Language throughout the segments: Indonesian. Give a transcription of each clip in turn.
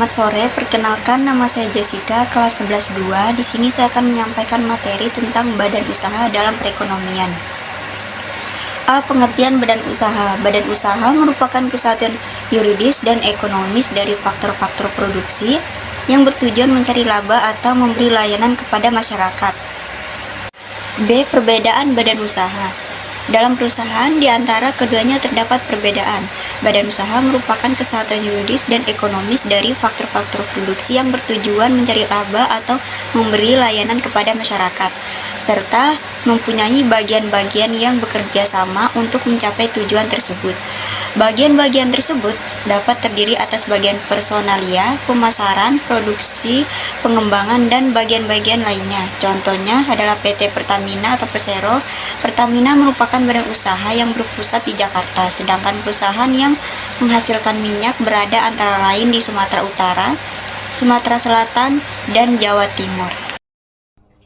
selamat sore. Perkenalkan, nama saya Jessica, kelas 11-2. Di sini saya akan menyampaikan materi tentang badan usaha dalam perekonomian. A. Pengertian badan usaha. Badan usaha merupakan kesatuan yuridis dan ekonomis dari faktor-faktor produksi yang bertujuan mencari laba atau memberi layanan kepada masyarakat. B. Perbedaan badan usaha. Dalam perusahaan, di antara keduanya terdapat perbedaan. Badan usaha merupakan kesatuan yuridis dan ekonomis dari faktor-faktor produksi yang bertujuan mencari laba atau memberi layanan kepada masyarakat, serta mempunyai bagian-bagian yang bekerja sama untuk mencapai tujuan tersebut. Bagian-bagian tersebut dapat terdiri atas bagian personalia, pemasaran, produksi, pengembangan, dan bagian-bagian lainnya. Contohnya adalah PT Pertamina atau Persero. Pertamina merupakan badan usaha yang berpusat di Jakarta, sedangkan perusahaan yang menghasilkan minyak berada antara lain di Sumatera Utara, Sumatera Selatan, dan Jawa Timur.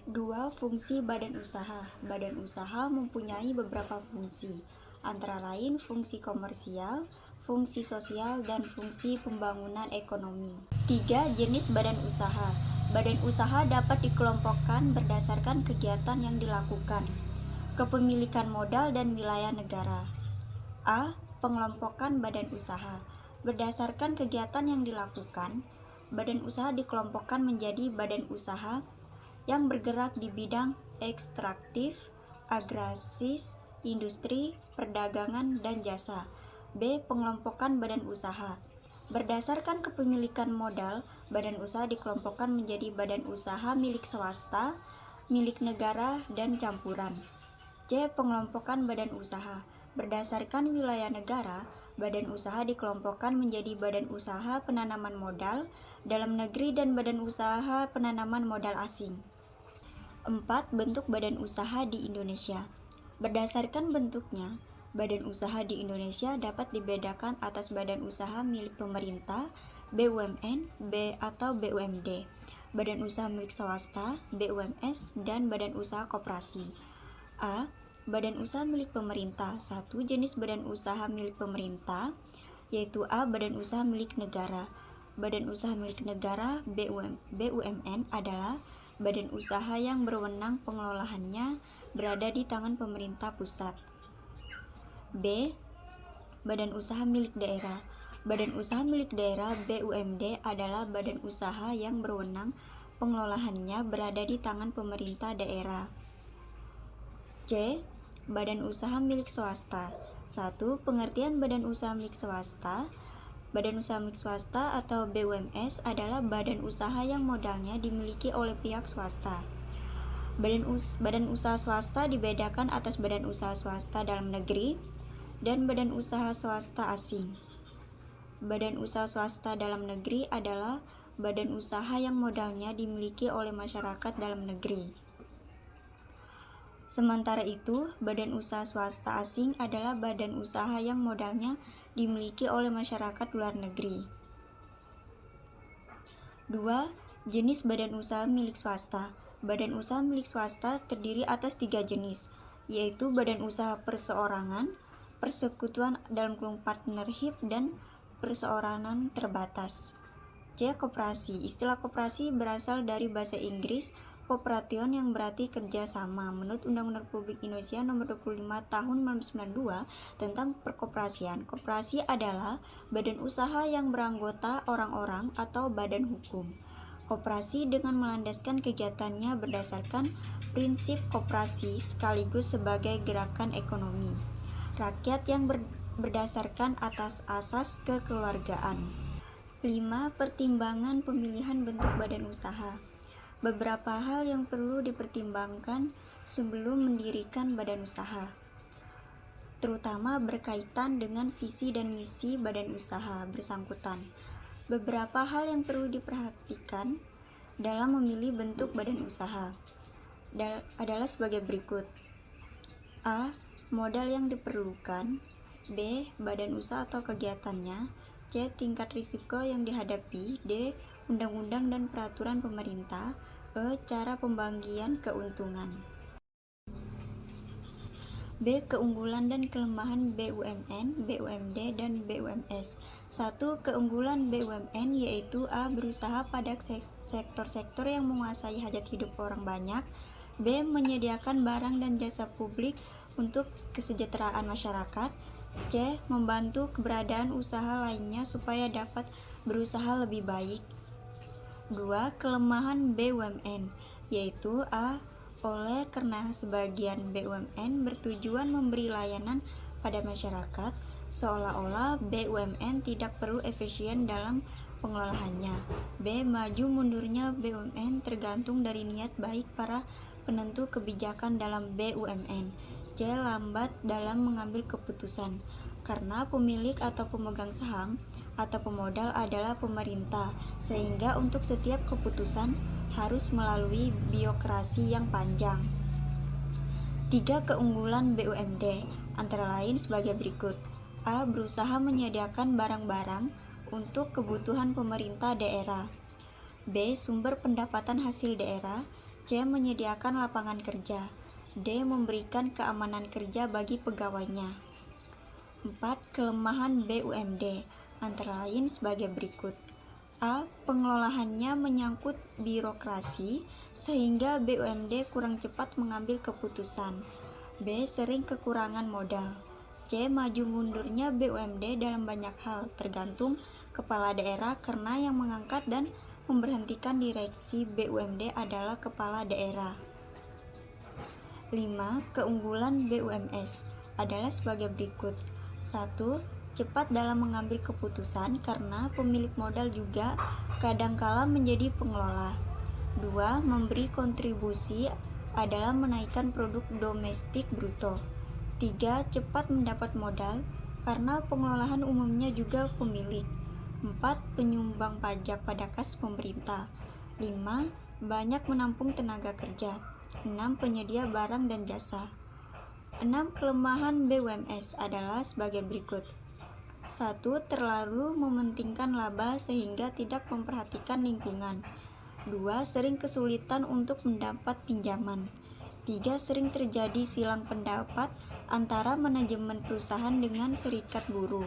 2. Fungsi badan usaha. Badan usaha mempunyai beberapa fungsi, antara lain fungsi komersial, fungsi sosial, dan fungsi pembangunan ekonomi. 3. Jenis badan usaha. Badan usaha dapat dikelompokkan berdasarkan kegiatan yang dilakukan, kepemilikan modal, dan wilayah negara. A. Pengelompokan badan usaha. Berdasarkan kegiatan yang dilakukan, badan usaha dikelompokkan menjadi badan usaha yang bergerak di bidang ekstraktif, agraris, industri, perdagangan, dan jasa. B. Pengelompokan badan usaha. Berdasarkan kepemilikan modal, badan usaha dikelompokkan menjadi badan usaha milik swasta, milik negara, dan campuran. C. Pengelompokan badan usaha. Berdasarkan wilayah negara, badan usaha dikelompokkan menjadi badan usaha penanaman modal dalam negeri dan badan usaha penanaman modal asing. 4. Bentuk badan usaha di Indonesia. Berdasarkan bentuknya, badan usaha di Indonesia dapat dibedakan atas badan usaha milik pemerintah, BUMN, atau BUMD, badan usaha milik swasta, BUMS, dan badan usaha koperasi. A. Badan usaha milik pemerintah. 1. Jenis badan usaha milik pemerintah, yaitu A. Badan usaha milik negara. Badan usaha milik negara BUMN adalah badan usaha yang berwenang pengelolaannya berada di tangan pemerintah pusat. B. Badan usaha milik daerah. Badan usaha milik daerah BUMD adalah badan usaha yang berwenang pengelolaannya berada di tangan pemerintah daerah. C. Badan usaha milik swasta. 1. Pengertian badan usaha milik swasta. Badan usaha milik swasta atau BUMS adalah badan usaha yang modalnya dimiliki oleh pihak swasta. Badan usaha swasta dibedakan atas badan usaha swasta dalam negeri dan badan usaha swasta asing. Badan usaha swasta dalam negeri adalah badan usaha yang modalnya dimiliki oleh masyarakat dalam negeri. Sementara itu, badan usaha swasta asing adalah badan usaha yang modalnya dimiliki oleh masyarakat luar negeri. 2. Jenis badan usaha milik swasta. Badan usaha milik swasta terdiri atas 3 jenis, yaitu badan usaha perseorangan, persekutuan dalam kelompok partnership, dan perseorangan terbatas. C. Koperasi. Istilah koperasi berasal dari bahasa Inggris cooperation yang berarti kerja sama. Menurut Undang-Undang Republik Indonesia Nomor 25 Tahun 1992 tentang perkoperasian, koperasi adalah badan usaha yang beranggota orang-orang atau badan hukum. Koperasi dengan melandaskan kegiatannya berdasarkan prinsip koperasi sekaligus sebagai gerakan ekonomi rakyat yang berdasarkan atas asas kekeluargaan. 5. Pertimbangan pemilihan bentuk badan usaha. Beberapa hal yang perlu dipertimbangkan sebelum mendirikan badan usaha, terutama berkaitan dengan visi dan misi badan usaha bersangkutan. Beberapa hal yang perlu diperhatikan dalam memilih bentuk badan usaha adalah sebagai berikut. A. Modal yang diperlukan. B. Badan usaha atau kegiatannya. C. Tingkat risiko yang dihadapi. D. Undang-undang dan peraturan pemerintah. E. Cara pembagian keuntungan. B. Keunggulan dan kelemahan BUMN, BUMD, dan BUMS. 1. Keunggulan BUMN yaitu A. Berusaha pada sektor-sektor yang menguasai hajat hidup orang banyak. B. Menyediakan barang dan jasa publik untuk kesejahteraan masyarakat. C. Membantu keberadaan usaha lainnya supaya dapat berusaha lebih baik. 2. Kelemahan BUMN yaitu A. Oleh karena sebagian BUMN bertujuan memberi layanan pada masyarakat, seolah-olah BUMN tidak perlu efisien dalam pengelolaannya. B. Maju mundurnya BUMN tergantung dari niat baik para penentu kebijakan dalam BUMN. C. Lambat dalam mengambil keputusan, karena pemilik atau pemegang saham atau pemodal adalah pemerintah, sehingga untuk setiap keputusan harus melalui birokrasi yang panjang. 3. Keunggulan BUMD antara lain sebagai berikut. A. Berusaha menyediakan barang-barang untuk kebutuhan pemerintah daerah. B. Sumber pendapatan hasil daerah. C. Menyediakan lapangan kerja. D. Memberikan keamanan kerja bagi pegawainya. 4. Kelemahan BUMD antara lain sebagai berikut. A. Pengelolaannya menyangkut birokrasi sehingga BUMD kurang cepat mengambil keputusan. B. Sering kekurangan modal. C. Maju mundurnya BUMD dalam banyak hal tergantung kepala daerah karena yang mengangkat dan memberhentikan direksi BUMD adalah kepala daerah. 5. Keunggulan BUMS adalah sebagai berikut. 1. Cepat dalam mengambil keputusan karena pemilik modal juga kadangkala menjadi pengelola. 2. Memberi kontribusi adalah menaikkan produk domestik bruto. 3. Cepat mendapat modal karena pengelolaan umumnya juga pemilik. 4. Penyumbang pajak pada kas pemerintah. 5. Banyak menampung tenaga kerja. 6. Penyedia barang dan jasa. 6. Kelemahan BUMS adalah sebagai berikut. 1. Terlalu mementingkan laba sehingga tidak memperhatikan lingkungan. 2. Sering kesulitan untuk mendapat pinjaman. 3. Sering terjadi silang pendapat antara manajemen perusahaan dengan serikat buruh.